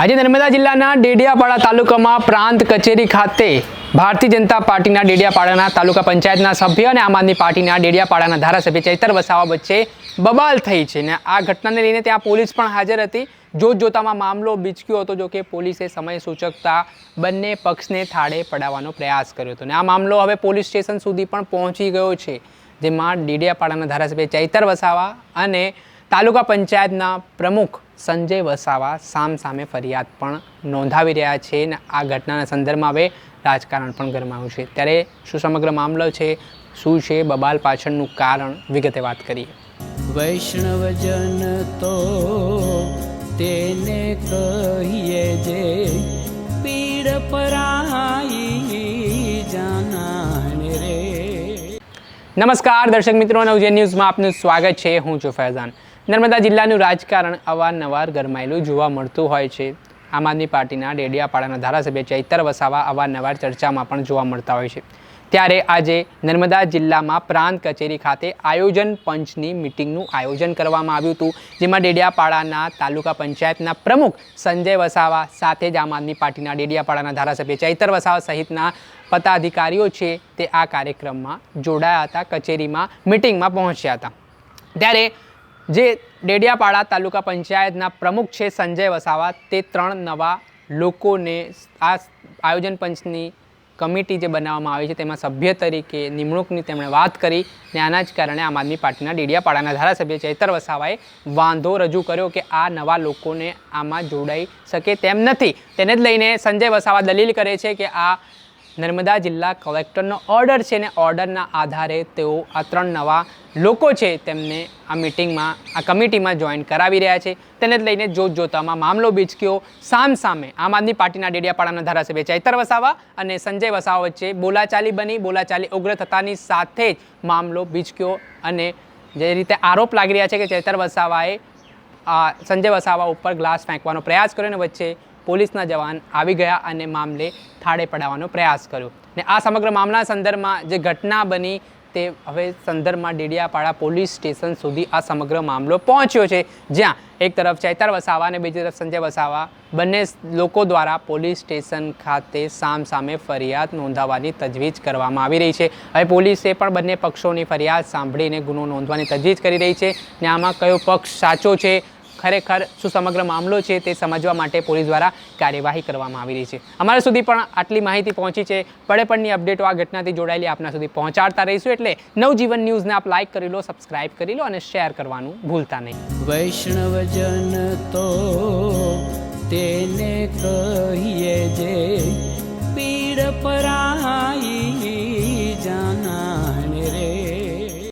આજે નર્મદા જિલ્લાના ડેડિયાપાડા તાલુકામાં પ્રાંત કચેરી ખાતે ભારતીય જનતા પાર્ટીના ડેડિયાપાડાના તાલુકા પંચાયતના સભ્ય અને આમ આદમી પાર્ટીના ડેડિયાપાડાના ધારાસભ્ય ચૈતર વસાવા વચ્ચે બબાલ થઈ છે અને આ ઘટનાને લઈને ત્યાં પોલીસ પણ હાજર હતી। જોતજોતામાં મામલો બીચક્યો હતો, જો કે પોલીસે સમય સૂચકતા બંને પક્ષને થાળે પડાવવાનો પ્રયાસ કર્યો હતો અને આ મામલો હવે પોલીસ સ્ટેશન સુધી પણ પહોંચી ગયો છે, જેમાં ડેડિયાપાડાના ધારાસભ્ય ચૈતર વસાવા અને તાલુકા પંચાયતના પ્રમુખ સંજય વસાવા સામે ફરિયાદ પણ નોંધાવી રહ્યા છે અને આ ઘટનાના સંદર્ભમાં હવે રાજકારણ પણ ગરમાયું છે। ત્યારે શું સમગ્ર મામલો છે, શું છે બબાલ પાછળનું કારણ, વિગતે વાત કરીએ। વૈષ્ણવજન તો તેને કહીએ જે પીડ પરાઈ જાનાને રે। નમસ્કાર દર્શક મિત્રો, નવજીવન ન્યૂઝમાં આપનું સ્વાગત છે। હું છું ફૈઝાન। નર્મદા જિલ્લાનું રાજકારણ અવારનવાર ગરમાયેલું જોવા મળતું હોય છે। આમ આદમી પાર્ટીના ડેડિયાપાડાના ધારાસભ્ય ચૈતર વસાવા અવારનવાર ચર્ચામાં પણ જોવા મળતા હોય છે। ત્યારે આજે નર્મદા જિલ્લામાં પ્રાંત કચેરી ખાતે આયોજન પંચની મિટિંગનું આયોજન કરવામાં આવ્યું હતું, જેમાં ડેડિયાપાડાના તાલુકા પંચાયતના પ્રમુખ સંજય વસાવા સાથે જ આમ આદમી પાર્ટીના ડેડિયાપાડાના ધારાસભ્ય ચૈતર વસાવા સહિતના પદાધિકારીઓ છે તે આ કાર્યક્રમમાં જોડાયા હતા, કચેરીમાં મિટિંગમાં પહોંચ્યા હતા। ત્યારે જે ડેડિયાપાડા તાલુકા પંચાયતના પ્રમુખ છે સંજય વસાવા, તે 3 નવા લોકોને આ આયોજન પંચની કમિટી જે બનાવવામાં આવી છે તેમાં સભ્ય તરીકે નિમણૂકની તેમણે વાત કરી અને આના જ કારણે આમ આદમી પાર્ટીના ડેડિયાપાડાના ધારાસભ્ય ચૈતર વસાવાએ વાંધો રજૂ કર્યો કે આ નવા લોકોને આમાં જોડાઈ શકે તેમ નથી। તેને જ લઈને સંજય વસાવા દલીલ કરે છે કે આ નર્મદા જિલ્લા કલેક્ટરનો ઓર્ડર છે ને ઓર્ડરના આધારે તેઓ આ 3 નવા લોકો છે તેમને આ મિટિંગમાં, આ કમિટીમાં જોઈન કરાવી રહ્યા છે। તેને જ લઈને જોતજોતામાં મામલો બીચક્યો। સામે આમ આદમી પાર્ટીના ડેડિયાપાડાના ધારાસભ્ય ચૈતર વસાવા અને સંજય વસાવા વચ્ચે બોલાચાલી બની। બોલાચાલી ઉગ્ર થતાની સાથે જ મામલો બીચક્યો અને જે રીતે આરોપ લાગી રહ્યા છે કે ચૈતર વસાવાએ સંજય વસાવા ઉપર ગ્લાસ ફેંકવાનો પ્રયાસ કર્યો અને વચ્ચે પોલીસના જવાન આવી ગયા અને મામલે થાળે પડાવવાનો પ્રયાસ કર્યો ને આ સમગ્ર મામલા સંદર્ભમાં જે ઘટના બની તે હવે સંદર્ભમાં ડેડિયાપાડા પોલીસ સ્ટેશન સુધી આ સમગ્ર મામલો પહોંચ્યો છે, જ્યાં એક તરફ ચૈતર વસાવા અને બીજી તરફ સંજય વસાવા બંને લોકો દ્વારા પોલીસ સ્ટેશન ખાતે સામે ફરિયાદ નોંધાવવાની તજવીજ કરવામાં આવી રહી છે। હવે પોલીસે પણ બંને પક્ષોની ફરિયાદ સાંભળીને ગુનો નોંધવાની તજવીજ કરી રહી છે ને આમાં કયો પક્ષ સાચો છે, ખરેખર શું સમગ્ર મામલો છે તે સમજવા માટે પોલીસ દ્વારા કાર્યવાહી કરવામાં આવી રહી છે। અમારા સુધી પણ આટલી માહિતી પહોંચી છે। પડેપણની અપડેટો આ ઘટનાથી જોડાયેલી આપના સુધી પહોંચાડતા રહીશું, એટલે નવજીવન ન્યૂઝને આપ લાઇક કરી લો, સબસ્ક્રાઇબ કરી લો અને શેર કરવાનું ભૂલતા નહીં। વૈષ્ણવજન તો તેને કહીએ જે પીડ પરાઈ